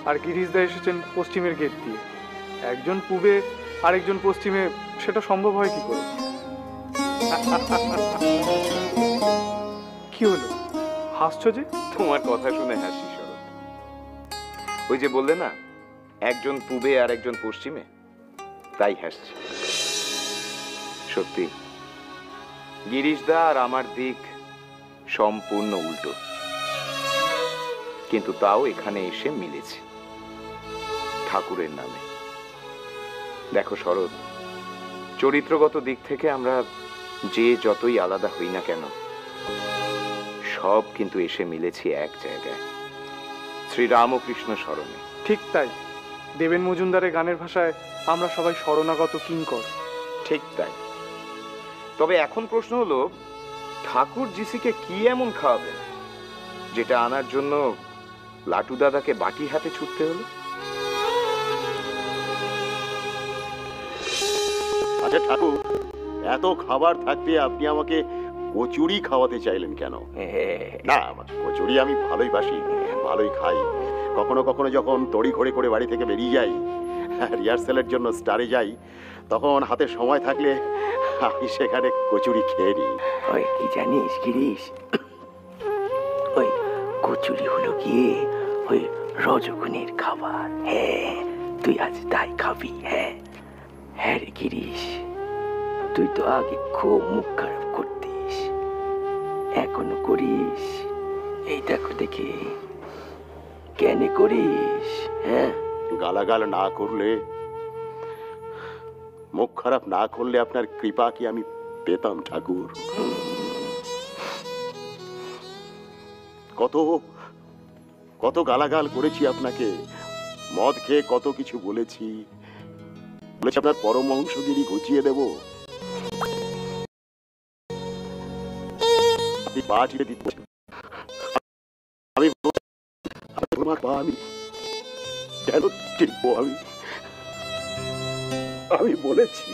আর গিরিশদা এসেছেন পশ্চিমের গেট দিয়ে। একজন পূবে আরেকজন পশ্চিমে, সেটা সম্ভব হয় কি করে? কি হলো, হাসছো যে? তোমার কথা শুনে হাসি শরৎ। ওই যে বললে না, একজন পূবে আর একজন পশ্চিমে, তাই হাসছি। সত্যি গিরিশদা আর আমার দিক সম্পূর্ণ উল্টো, কিন্তু তাও এখানে এসে মিলেছে ঠাকুরের নামে। দেখো শরৎ, চরিত্রগত দিক থেকে আমরা যে যতই আলাদা হই না কেন, সব কিন্তু এসে মিলেছি এক জায়গায়, শ্রীরামকৃষ্ণ স্মরণে। ঠিক তাই, দেবেন মজুমদারের গানের ভাষায় আমরা সবাই শরণাগত কিঙ্কর। ঠিক তাই। তবে এখন প্রশ্ন হলো, ঠাকুর জিসিকে কি এমন খাওয়াবেন যেটা আনার জন্য লাটু দাদাকে বাটি হাতে ছুটতে হলো? আচ্ছা ঠাকুর, এত খাবার থাকতে আপনি আমাকে কচুরি খাওয়াতে চাইলেন কেন? না, কচুরি আমি ভালোই বাসি, ভালোই খাই। কখনো কখনো যখন তড়ি ঘড়ি করে বাড়ি থেকে বেরিয়ে যাই, রিহার্সেলের জন্য স্টারে যাই, তখন হাতে সময় থাকলে আমি সেখানে কচুরি খেয়ে নিই। ওই কি জানিস গিরিশ, ওই কচুরি হলো গিয়ে ওই রজগুণের খাবার। হ্যাঁ, তুই আজ তাই খাবি। হ্যাঁ হ্যাঁ রে গিরিশ, তুই তো আগে খুব মুখ খারাপ করতিস, এখনো করিস। এই দেখো দেখি কেন করিস? হ্যাঁ, গালাগাল না করলে, মুখ খারাপ না করলে আপনার কৃপা কি আমি পেতাম ঠাকুর? কত কত গালাগাল করেছি আপনাকে, মদ খেয়ে কত কিছু বলেছি, বলেছি আপনার পরমহংসগিরি ঘুচিয়ে দেব। আপনি পা ছিঁড়ে দিচ্ছেন, আমি তোমার পা আমি কেন টিপবো? আমি বলেছি,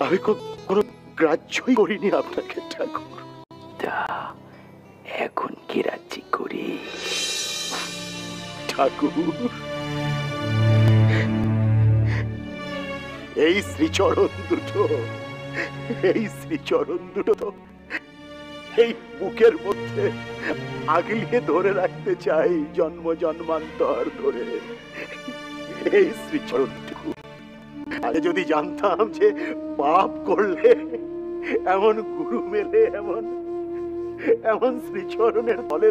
আমি কোনো গ্রাহ্যই করিনি আপনাকে ঠাকুর। তা এখন কি রাজ্যি করি ঠাকুর? এই শ্রীচরণ দুটো, এই শ্রীচরণ দুটো তো এই বুকের মধ্যে আগলিয়ে ধরে রাখতে চাই জন্ম জন্মান্তর ধরে। এই শ্রীচরণটুকু আগে যদি জানতাম যে পাপ করলে এমন গুরু মেলে, এমন শ্রীচরণের তলে